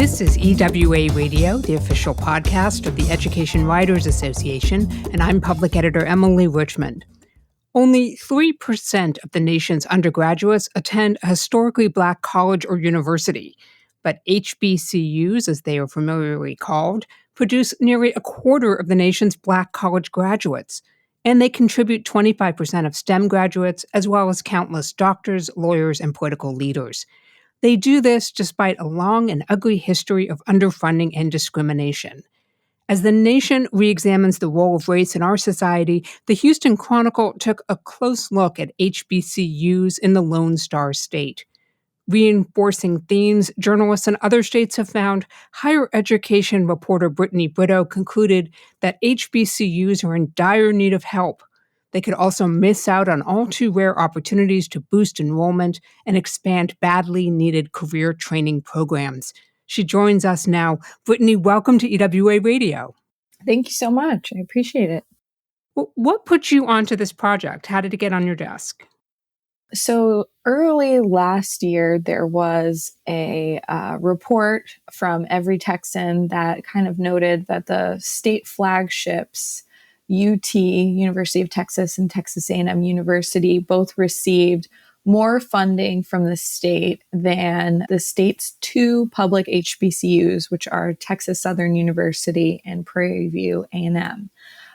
This is EWA Radio, the official podcast of the Education Writers Association, and I'm public editor Emily Richmond. Only 3% of the nation's undergraduates attend a historically Black college or university, but HBCUs, as they are familiarly called, produce nearly a quarter of the nation's Black college graduates, and they contribute 25% of STEM graduates, as well as countless doctors, lawyers, and political leaders. They do this despite a long and ugly history of underfunding and discrimination. As the nation reexamines the role of race in our society, the Houston Chronicle took a close look at HBCUs in the Lone Star State. Reinforcing themes journalists in other states have found, higher education reporter Brittany Brito concluded that HBCUs are in dire need of help. They could also miss out on all too rare opportunities to boost enrollment and expand badly needed career training programs. She joins us now. Brittany, welcome to EWA Radio. Thank you so much. I appreciate it. What put you onto this project? How did it get on your desk? So early last year, there was a report from Every Texan that kind of noted that the state flagships, UT, University of Texas, and Texas A&M University, both received more funding from the state than the state's two public HBCUs, which are Texas Southern University and Prairie View A&M.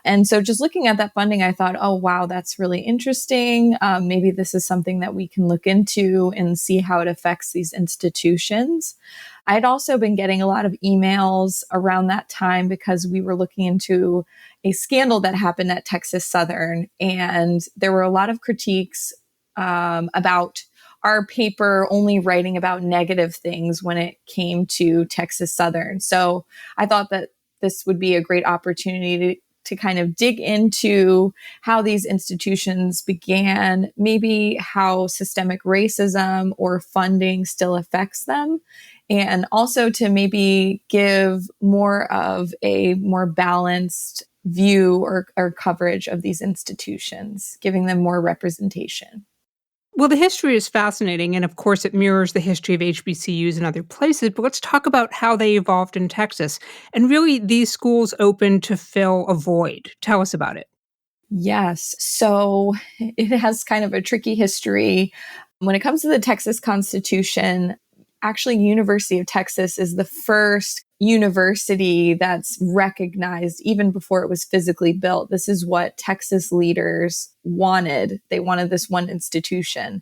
And so just looking at that funding, I thought, oh, wow, that's really interesting. Maybe this is something that we can look into and see how it affects these institutions. I'd also been getting a lot of emails around that time because we were looking into a scandal that happened at Texas Southern. And there were a lot of critiques about our paper only writing about negative things when it came to Texas Southern. So I thought that this would be a great opportunity to kind of dig into how these institutions began, maybe how systemic racism or funding still affects them, and also to maybe give more of a more balanced view or coverage of these institutions, giving them more representation. Well, the history is fascinating, and of course it mirrors the history of HBCUs in other places, but let's talk about how they evolved in Texas. And really, these schools opened to fill a void. Tell us about it. Yes. So it has kind of a tricky history. When it comes to the Texas Constitution, actually, University of Texas is the first university that's recognized even before it was physically built. This is what Texas leaders wanted. They wanted this one institution.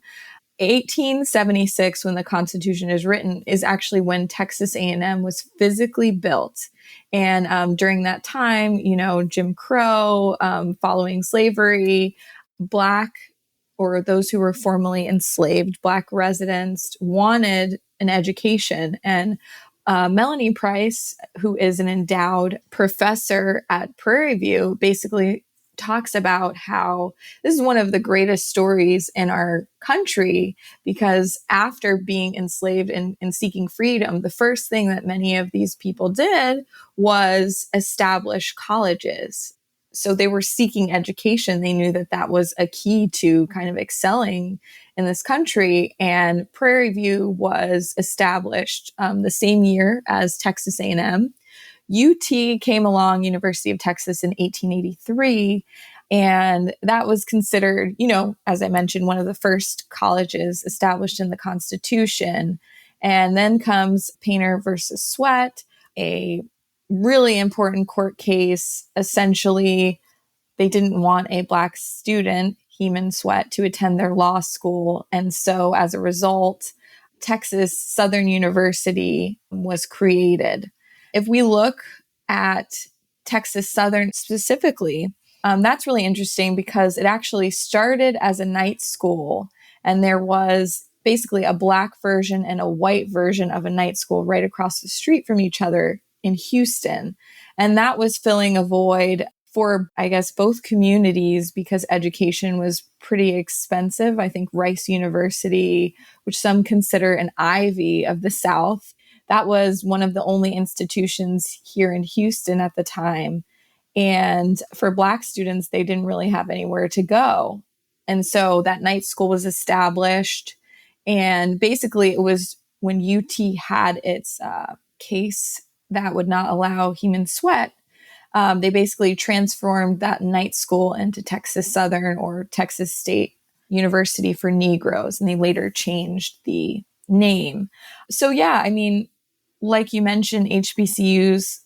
1876, when the Constitution is written, is actually when Texas A&M was physically built. And during that time, Jim Crow, following slavery, Black, or those who were formerly enslaved Black residents, wanted an education. And Melanie Price, who is an endowed professor at Prairie View, basically talks about how this is one of the greatest stories in our country, because after being enslaved and seeking freedom, the first thing that many of these people did was establish colleges. So they were seeking education. They knew that that was a key to kind of excelling in this country. And Prairie View was established the same year as Texas A&M. UT came along, University of Texas, in 1883. And that was considered, as I mentioned, one of the first colleges established in the Constitution. And then comes Painter versus Sweat, a really important court case. Essentially, they didn't want a Black student, Heman Sweat, to attend their law school. And so as a result, Texas Southern University was created. If we look at Texas Southern specifically, that's really interesting because it actually started as a night school, and there was basically a Black version and a white version of a night school right across the street from each other in Houston. And that was filling a void for, I guess, both communities because education was pretty expensive. I think Rice University, which some consider an Ivy of the South, that was one of the only institutions here in Houston at the time. And for Black students, they didn't really have anywhere to go. And so that night school was established. And basically it was when UT had its case that would not allow human sweat, they basically transformed that night school into Texas Southern or Texas State University for Negroes, and they later changed the name. So, yeah, I mean, like you mentioned, HBCUs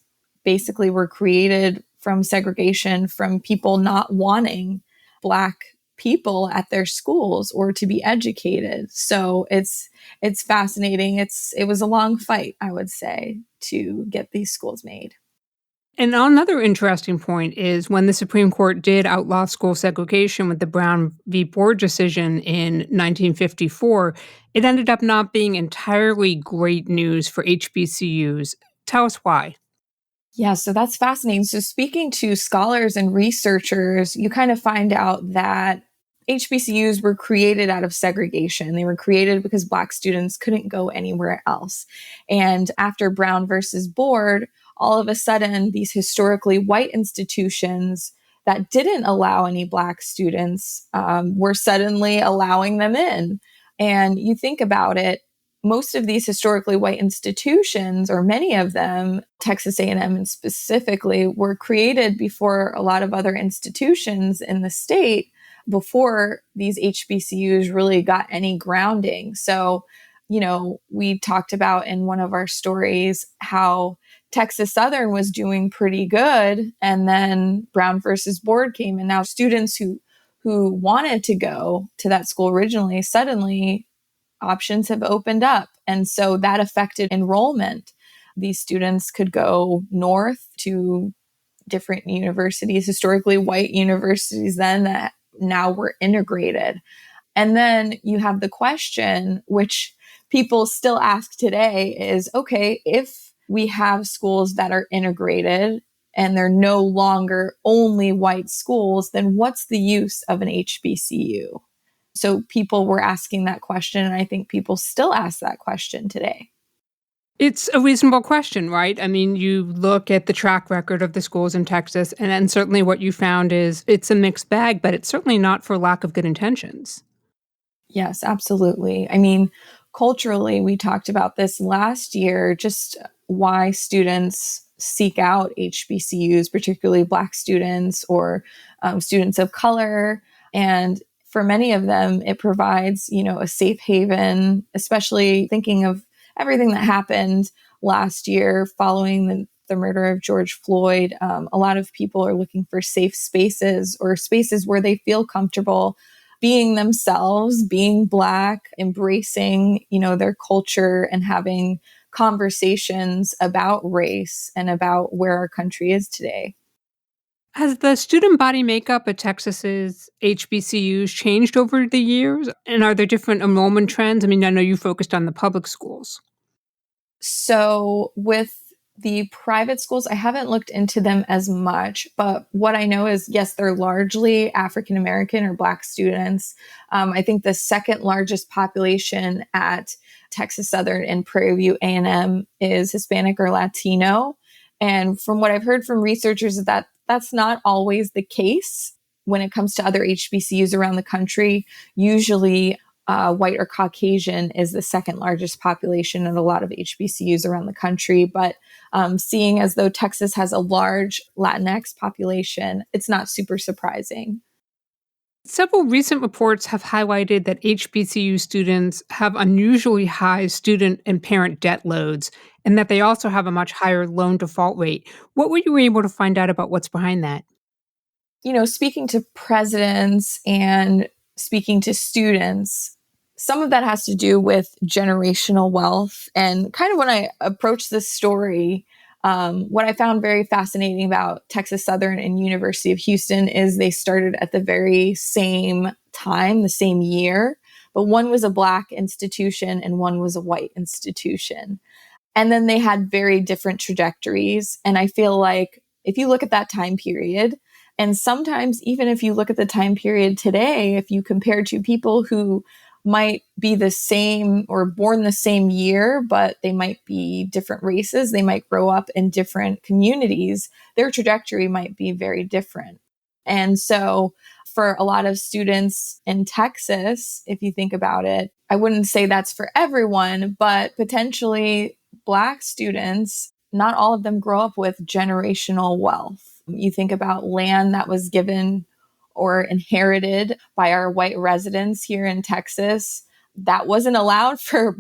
basically were created from segregation, from people not wanting Black people at their schools or to be educated. So it's fascinating. It was a long fight, I would say, to get these schools made. And another interesting point is when the Supreme Court did outlaw school segregation with the Brown v. Board decision in 1954, it ended up not being entirely great news for HBCUs. Tell us why. Yeah, so that's fascinating. So, speaking to scholars and researchers, you kind of find out that HBCUs were created out of segregation. They were created because Black students couldn't go anywhere else. And after Brown versus Board, all of a sudden, these historically white institutions that didn't allow any Black students were suddenly allowing them in. And you think about it, most of these historically white institutions, or many of them, Texas A&M and specifically, were created before a lot of other institutions in the state, before these HBCUs really got any grounding. So, we talked about in one of our stories how Texas Southern was doing pretty good, and then Brown versus Board came, and now students who wanted to go to that school originally, suddenly options have opened up. And so that affected enrollment. These students could go north to different universities, historically white universities then, that now were integrated. And then you have the question, which people still ask today, is okay, if we have schools that are integrated and they're no longer only white schools, then what's the use of an HBCU? So people were asking that question, and I think people still ask that question today. It's a reasonable question, right? I mean, you look at the track record of the schools in Texas, and then certainly what you found is it's a mixed bag, but it's certainly not for lack of good intentions. Yes, absolutely. I mean, culturally, we talked about this last year, just why students seek out HBCUs, particularly Black students or students of color. And for many of them, it provides, a safe haven, especially thinking of everything that happened last year following the murder of George Floyd. A lot of people are looking for safe spaces, or spaces where they feel comfortable being themselves, being Black, embracing, their culture, and having conversations about race and about where our country is today. Has the student body makeup at Texas's HBCUs changed over the years? And are there different enrollment trends? I mean, I know you focused on the public schools. So with the private schools, I haven't looked into them as much, but what I know is, yes, they're largely African American or Black students. I think the second largest population at Texas Southern and Prairie View A&M is Hispanic or Latino. And from what I've heard from researchers, is that that's not always the case when it comes to other HBCUs around the country. Usually white or Caucasian is the second largest population at a lot of HBCUs around the country. But seeing as though Texas has a large Latinx population, it's not super surprising. Several recent reports have highlighted that HBCU students have unusually high student and parent debt loads, and that they also have a much higher loan default rate. What were you able to find out about what's behind that? Speaking to presidents and speaking to students, some of that has to do with generational wealth. And kind of when I approached this story, what I found very fascinating about Texas Southern and University of Houston is they started at the very same time, the same year, but one was a Black institution and one was a white institution. And then they had very different trajectories. And I feel like if you look at that time period, and sometimes even if you look at the time period today, if you compare two people who might be the same or born the same year, but they might be different races, they might grow up in different communities, their trajectory might be very different. And so for a lot of students in Texas, if you think about it, I wouldn't say that's for everyone, but potentially Black students, not all of them grow up with generational wealth. You think about land that was given or inherited by our white residents here in Texas that wasn't allowed for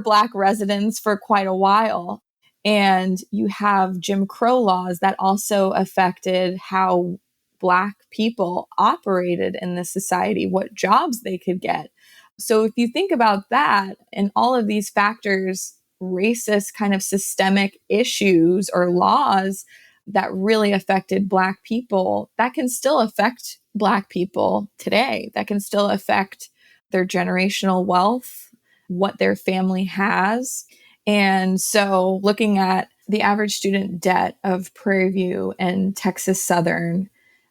Black residents for quite a while. And you have Jim Crow laws that also affected how Black people operated in this society, what jobs they could get. So if you think about that and all of these factors, racist kind of systemic issues or laws that really affected Black people, that can still affect Black people today. That can still affect their generational wealth, what their family has. And so looking at the average student debt of Prairie View and Texas Southern,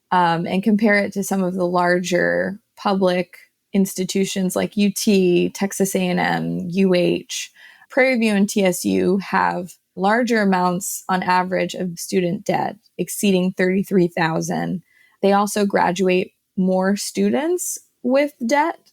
and compare it to some of the larger public institutions like UT, Texas A&M, UH, Prairie View and TSU have larger amounts on average of student debt, exceeding 33,000. They also graduate more students with debt.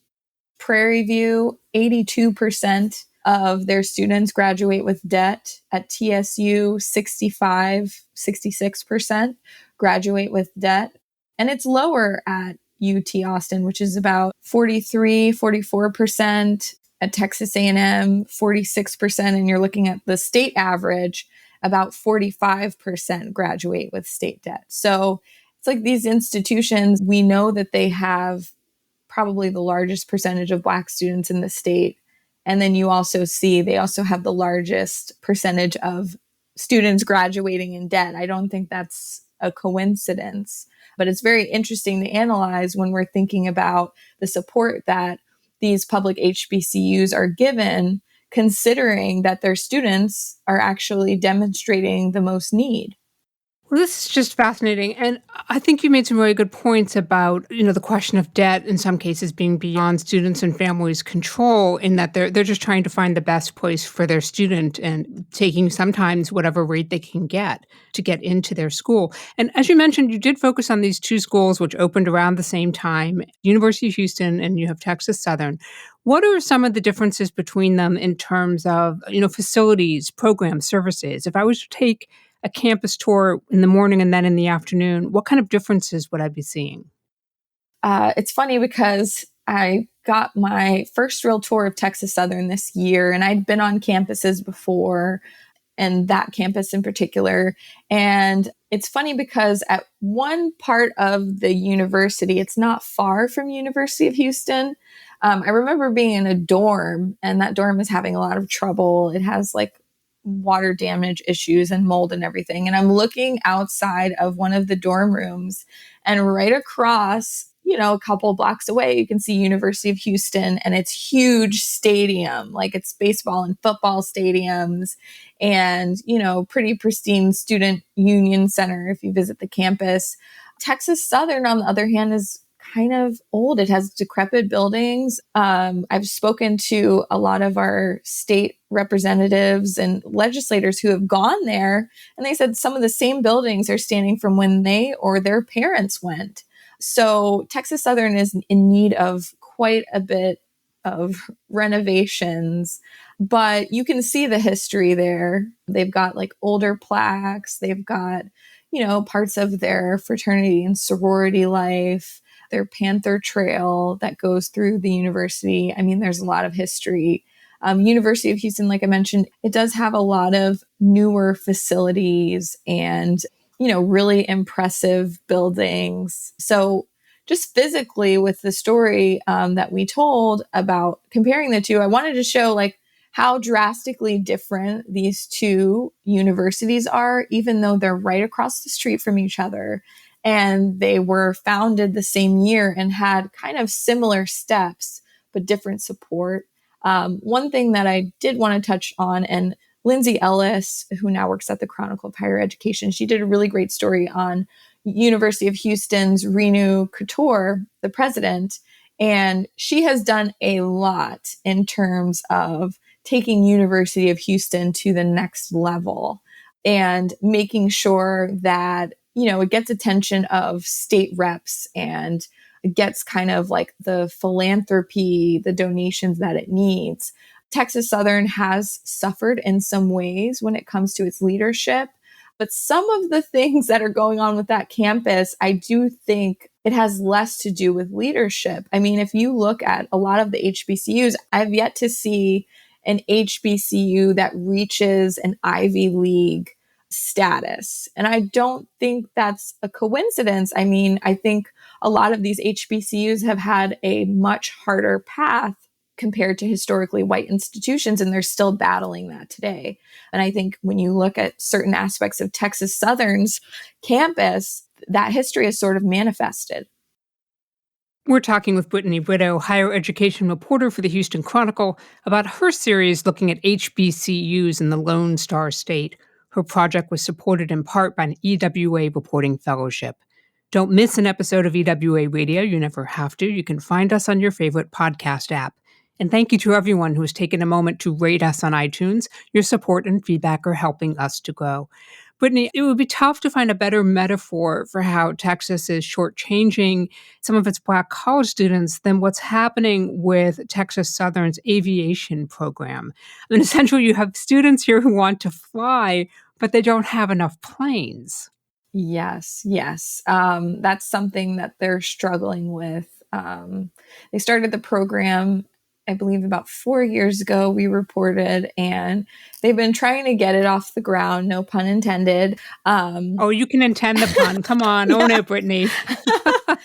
Prairie View, 82% of their students graduate with debt. At TSU, 66% graduate with debt. And it's lower at UT Austin, which is about 44%. At Texas A&M, 46%. And you're looking at the state average, about 45% graduate with state debt. So it's like these institutions, we know that they have probably the largest percentage of Black students in the state. And then you also see they also have the largest percentage of students graduating in debt. I don't think that's a coincidence, but it's very interesting to analyze when we're thinking about the support that these public HBCUs are given, considering that their students are actually demonstrating the most need. Well, this is just fascinating. And I think you made some really good points about, the question of debt in some cases being beyond students and families' control, in that they're just trying to find the best place for their student and taking sometimes whatever rate they can get to get into their school. And as you mentioned, you did focus on these two schools which opened around the same time, University of Houston and you have Texas Southern. What are some of the differences between them in terms of, facilities, programs, services? If I was to take a campus tour in the morning and then in the afternoon, what kind of differences would I be seeing? It's funny because I got my first real tour of Texas Southern this year, and I'd been on campuses before, and that campus in particular. And it's funny because at one part of the university, it's not far from University of Houston. I remember being in a dorm, and that dorm is having a lot of trouble. It has like water damage issues and mold and everything. And I'm looking outside of one of the dorm rooms, and right across, a couple blocks away, you can see University of Houston and its huge stadium, like it's baseball and football stadiums and, pretty pristine student union center if you visit the campus. Texas Southern, on the other hand, is kind of old. It has decrepit buildings. I've spoken to a lot of our state representatives and legislators who have gone there, and they said some of the same buildings are standing from when they or their parents went. So Texas Southern is in need of quite a bit of renovations, but you can see the history there. They've got like older plaques. They've got, parts of their fraternity and sorority life, their Panther Trail that goes through the university. I mean, there's a lot of history. University of Houston, like I mentioned, it does have a lot of newer facilities and, really impressive buildings. So just physically with the story that we told about comparing the two, I wanted to show like how drastically different these two universities are, even though they're right across the street from each other. And they were founded the same year and had kind of similar steps, but different support. One thing that I did want to touch on, and Lindsay Ellis, who now works at the Chronicle of Higher Education, she did a really great story on University of Houston's Renu Couture, the president. And she has done a lot in terms of taking University of Houston to the next level and making sure that, it gets attention of state reps and gets kind of like the philanthropy, the donations that it needs. Texas Southern has suffered in some ways when it comes to its leadership. But some of the things that are going on with that campus, I do think it has less to do with leadership. I mean, if you look at a lot of the HBCUs, I've yet to see an HBCU that reaches an Ivy League status. And I don't think that's a coincidence. I mean, I think a lot of these HBCUs have had a much harder path compared to historically white institutions, and they're still battling that today. And I think when you look at certain aspects of Texas Southern's campus, that history is sort of manifested. We're talking with Brittany Brito, higher education reporter for the Houston Chronicle, about her series looking at HBCUs in the Lone Star State. Her project was supported in part by an EWA reporting fellowship. Don't miss an episode of EWA Radio. You never have to. You can find us on your favorite podcast app. And thank you to everyone who has taken a moment to rate us on iTunes. Your support and feedback are helping us to grow. Brittany, it would be tough to find a better metaphor for how Texas is shortchanging some of its Black college students than what's happening with Texas Southern's aviation program. I mean, essentially, you have students here who want to fly, but they don't have enough planes. Yes. That's something that they're struggling with. They started the program, I believe, about 4 years ago, we reported, and they've been trying to get it off the ground, no pun intended. Oh, you can intend the pun. Come on, own it, Brittany.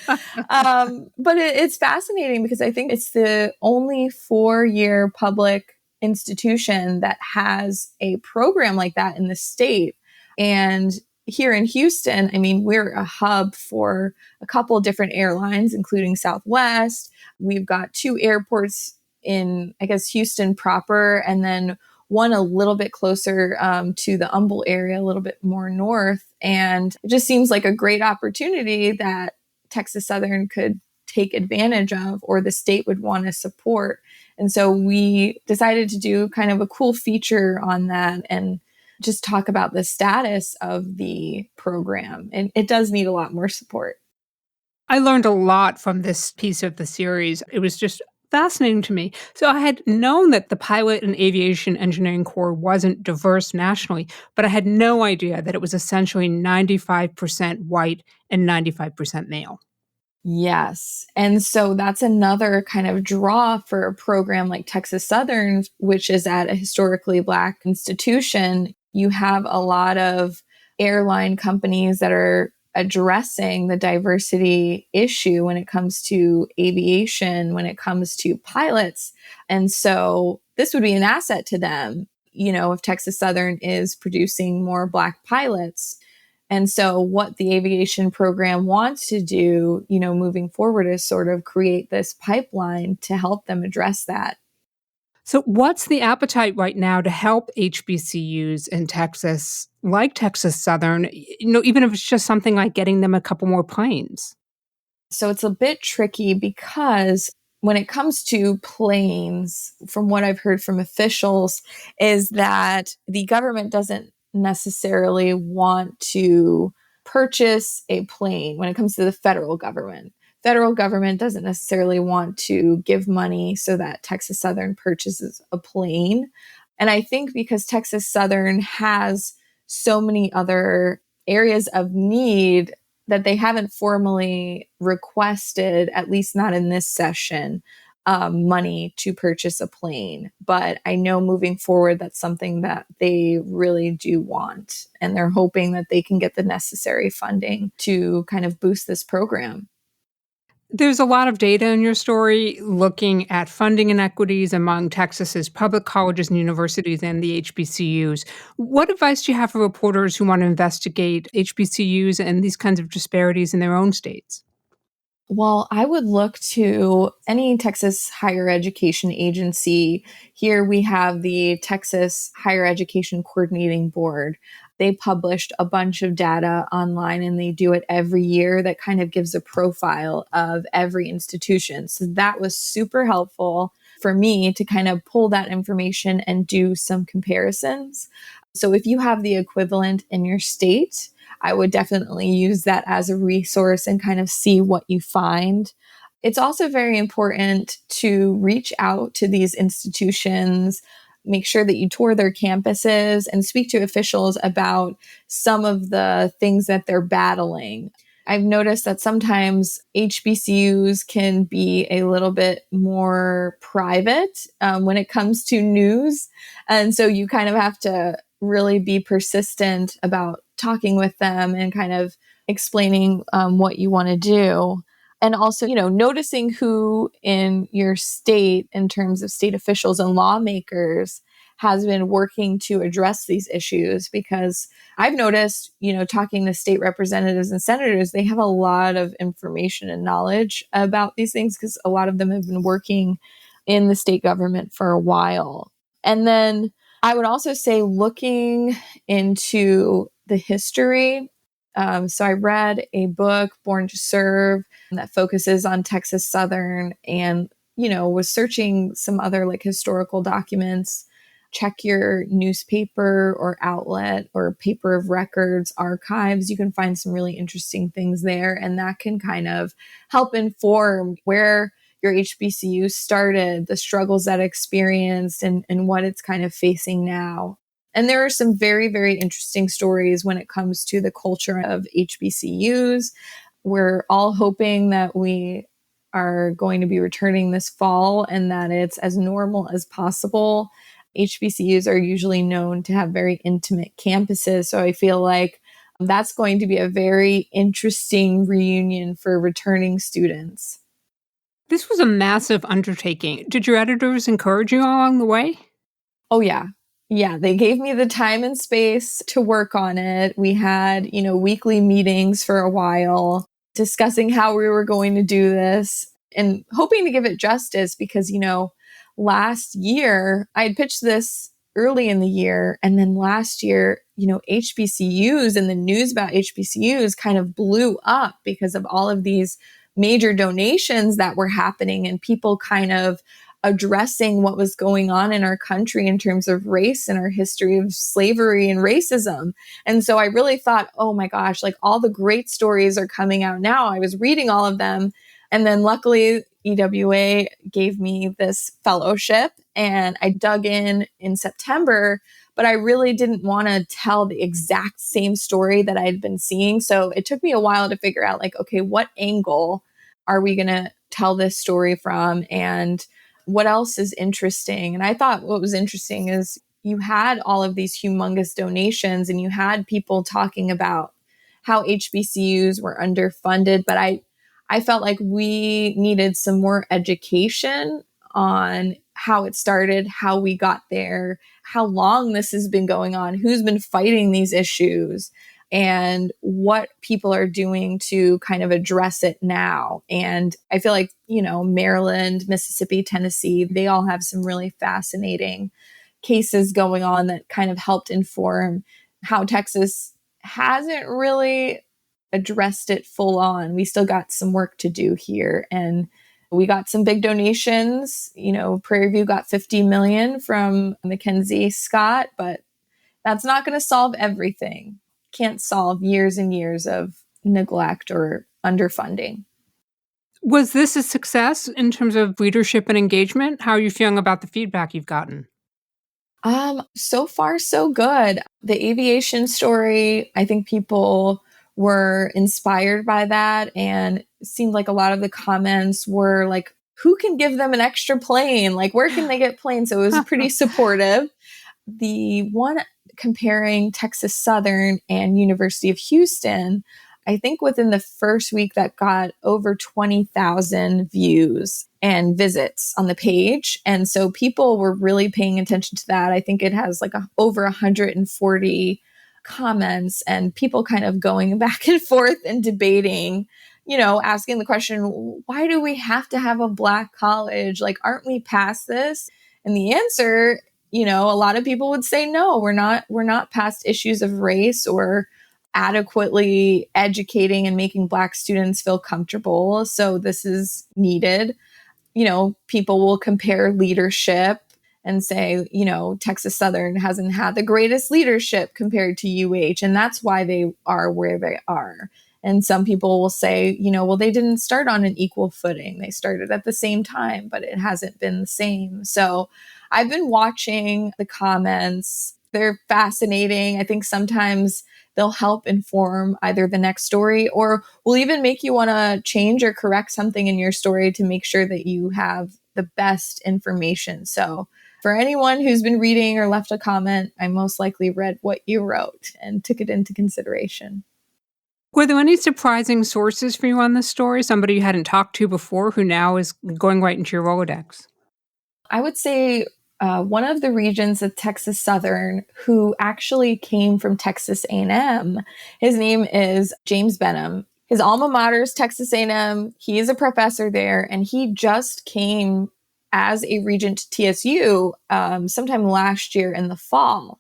But it's fascinating because I think it's the only 4-year public institution that has a program like that in the state. And here in Houston, I mean, we're a hub for a couple of different airlines, including Southwest. We've got 2 airports in, I guess, Houston proper, and then one a little bit closer to the Humble area, a little bit more north. And it just seems like a great opportunity that Texas Southern could take advantage of, or the state would want to support. And so we decided to do kind of a cool feature on that and just talk about the status of the program. And it does need a lot more support. I learned a lot from this piece of the series. It was just fascinating to me. So I had known that the pilot and aviation engineering corps wasn't diverse nationally, but I had no idea that it was essentially 95% white and 95% male. Yes. And so that's another kind of draw for a program like Texas Southern, which is at a historically Black institution. You have a lot of airline companies that are addressing the diversity issue when it comes to aviation, when it comes to pilots. And so this would be an asset to them, if Texas Southern is producing more Black pilots. And so what the aviation program wants to do, moving forward is sort of create this pipeline to help them address that. So what's the appetite right now to help HBCUs in Texas, like Texas Southern, even if it's just something like getting them a couple more planes? So it's a bit tricky because when it comes to planes, from what I've heard from officials, is that the government doesn't necessarily want to purchase a plane when it comes to the federal government. Federal government doesn't necessarily want to give money so that Texas Southern purchases a plane. And I think because Texas Southern has so many other areas of need that they haven't formally requested, at least not in this session, money to purchase a plane. But I know moving forward, that's something that they really do want. And they're hoping that they can get the necessary funding to kind of boost this program. There's a lot of data in your story looking at funding inequities among Texas's public colleges and universities and the HBCUs. What advice do you have for reporters who want to investigate HBCUs and these kinds of disparities in their own states? Well, I would look to any Texas higher education agency. Here we have the Texas Higher Education Coordinating Board. They published a bunch of data online, and they do it every year that kind of gives a profile of every institution. So that was super helpful for me to kind of pull that information and do some comparisons. So if you have the equivalent in your state, I would definitely use that as a resource and kind of see what you find. It's also very important to reach out to these institutions, make sure that you tour their campuses and speak to officials about some of the things that they're battling. I've noticed that sometimes HBCUs can be a little bit more private when it comes to news. And so you kind of have to really be persistent about talking with them and kind of explaining what you want to do. And also, noticing who in your state, in terms of state officials and lawmakers, has been working to address these issues. Because I've noticed, talking to state representatives and senators, they have a lot of information and knowledge about these things because a lot of them have been working in the state government for a while. And then I would also say looking into the history. So I read a book, Born to Serve, that focuses on Texas Southern, and, was searching some other like historical documents. Check your newspaper or outlet or paper of records archives. You can find some really interesting things there, and that can kind of help inform where your HBCU started, the struggles that it experienced, and what it's kind of facing now. And there are some very, very interesting stories when it comes to the culture of HBCUs. We're all hoping that we are going to be returning this fall and that it's as normal as possible. HBCUs are usually known to have very intimate campuses. So I feel like that's going to be a very interesting reunion for returning students. This was a massive undertaking. Did your editors encourage you along the way? Oh, yeah. Yeah, they gave me the time and space to work on it. We had, weekly meetings for a while discussing how we were going to do this and hoping to give it justice because, last year I had pitched this early in the year. And then last year, HBCUs and the news about HBCUs kind of blew up because of all of these major donations that were happening and people kind of addressing what was going on in our country in terms of race and our history of slavery and racism. And so I really thought, oh my gosh, like all the great stories are coming out now. I was reading all of them. And then luckily, EWA gave me this fellowship and I dug in September, but I really didn't want to tell the exact same story that I'd been seeing. So it took me a while to figure out like, okay, what angle are we going to tell this story from? And what else is interesting? And I thought what was interesting is you had all of these humongous donations and you had people talking about how HBCUs were underfunded, but I felt like we needed some more education on how it started, how we got there, how long this has been going on, who's been fighting these issues, and what people are doing to kind of address it now. And I feel like, Maryland, Mississippi, Tennessee, they all have some really fascinating cases going on that kind of helped inform how Texas hasn't really addressed it full on. We still got some work to do here. And we got some big donations. Prairie View got $50 million from Mackenzie Scott, but that's not going to solve everything. Can't solve years and years of neglect or underfunding. Was this a success in terms of leadership and engagement? How are you feeling about the feedback you've gotten? So far, so good. The aviation story, I think people were inspired by that, and it seemed like a lot of the comments were like, who can give them an extra plane? Like, where can they get planes? So it was pretty supportive. The one comparing Texas Southern and University of Houston, I think within the first week that got over 20,000 views and visits on the page. And so people were really paying attention to that. I think it has like over 140 comments and people kind of going back and forth and debating, asking the question, why do we have to have a Black college? Like, aren't we past this? And the answer, a lot of people would say, no, we're not past issues of race or adequately educating and making Black students feel comfortable. So this is needed. People will compare leadership and say, Texas Southern hasn't had the greatest leadership compared to UH. And that's why they are where they are. And some people will say, well, they didn't start on an equal footing. They started at the same time, but it hasn't been the same. So I've been watching the comments. They're fascinating. I think sometimes they'll help inform either the next story or will even make you want to change or correct something in your story to make sure that you have the best information. So for anyone who's been reading or left a comment, I most likely read what you wrote and took it into consideration. Were there any surprising sources for you on this story? Somebody you hadn't talked to before who now is going right into your Rolodex? I would say one of the regents of Texas Southern who actually came from Texas A&M, his name is James Benham. His alma mater is Texas A&M. He is a professor there, and he just came as a regent to TSU sometime last year in the fall.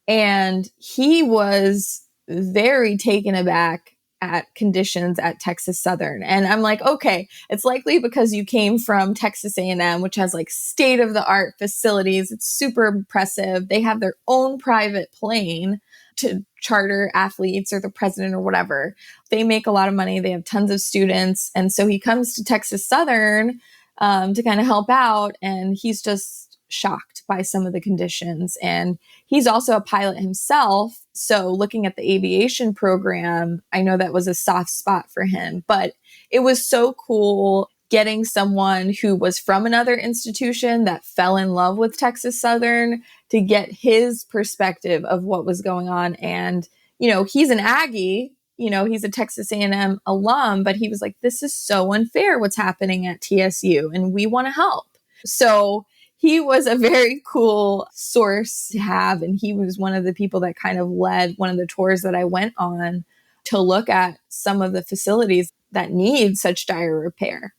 And he was very taken aback at conditions at Texas Southern. And I'm like, okay, it's likely because you came from Texas A&M, which has like state of the art facilities. It's super impressive. They have their own private plane to charter athletes or the president or whatever. They make a lot of money. They have tons of students. And so he comes to Texas Southern to kind of help out. And he's just shocked by some of the conditions. And he's also a pilot himself. So looking at the aviation program, I know that was a soft spot for him. But it was so cool getting someone who was from another institution that fell in love with Texas Southern to get his perspective of what was going on. And, he's an Aggie, he's a Texas A&M alum, but he was like, this is so unfair what's happening at TSU and we want to help. So he was a very cool source to have. And he was one of the people that kind of led one of the tours that I went on to look at some of the facilities that need such dire repair.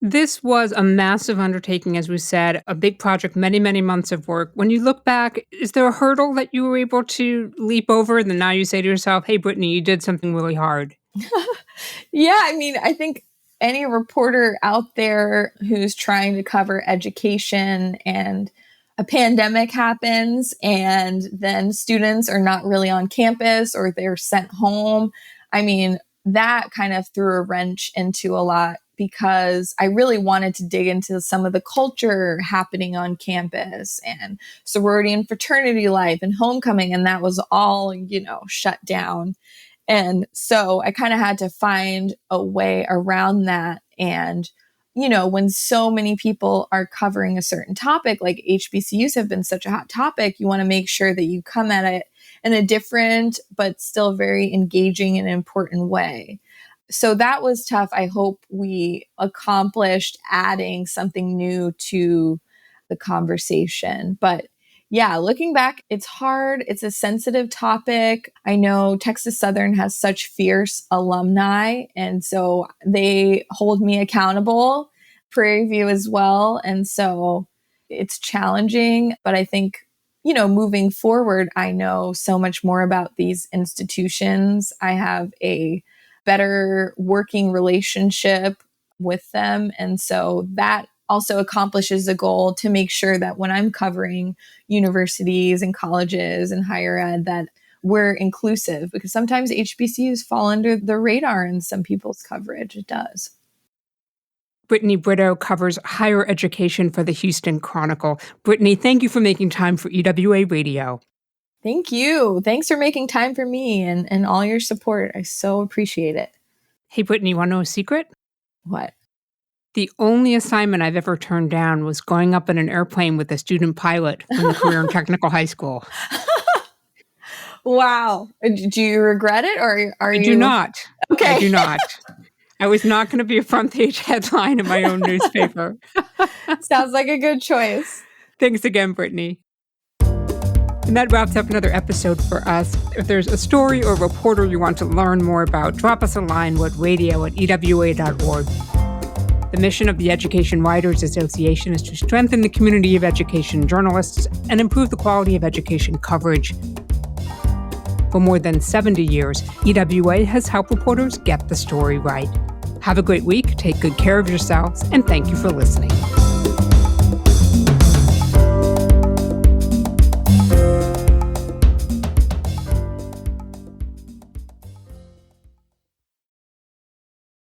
This was a massive undertaking, as we said, a big project, many, many months of work. When you look back, is there a hurdle that you were able to leap over? And then now you say to yourself, hey, Brittany, you did something really hard. Yeah, I think any reporter out there who's trying to cover education and a pandemic happens and then students are not really on campus or they're sent home, that kind of threw a wrench into a lot because I really wanted to dig into some of the culture happening on campus and sorority and fraternity life and homecoming. And that was all, shut down. And so I kind of had to find a way around that. And, when so many people are covering a certain topic, like HBCUs have been such a hot topic, you want to make sure that you come at it in a different, but still very engaging and important way. So that was tough. I hope we accomplished adding something new to the conversation. But yeah, looking back, it's hard. It's a sensitive topic. I know Texas Southern has such fierce alumni, and so they hold me accountable, Prairie View as well. And so it's challenging, but I think, moving forward, I know so much more about these institutions. I have a better working relationship with them. And so that also accomplishes the goal to make sure that when I'm covering universities and colleges and higher ed, that we're inclusive, because sometimes HBCUs fall under the radar in some people's coverage. It does. Brittany Brito covers higher education for the Houston Chronicle. Brittany, thank you for making time for EWA Radio. Thank you. Thanks for making time for me and all your support. I so appreciate it. Hey, Brittany, you want to know a secret? What? The only assignment I've ever turned down was going up in an airplane with a student pilot from the Career and Technical High School. Wow. Do you regret it or are you? I do not. Okay. I do not. I was not going to be a front page headline in my own newspaper. Sounds like a good choice. Thanks again, Brittany. And that wraps up another episode for us. If there's a story or reporter you want to learn more about, drop us a line with radio@ewa.org. The mission of the Education Writers Association is to strengthen the community of education journalists and improve the quality of education coverage. For more than 70 years, EWA has helped reporters get the story right. Have a great week, take good care of yourselves, and thank you for listening.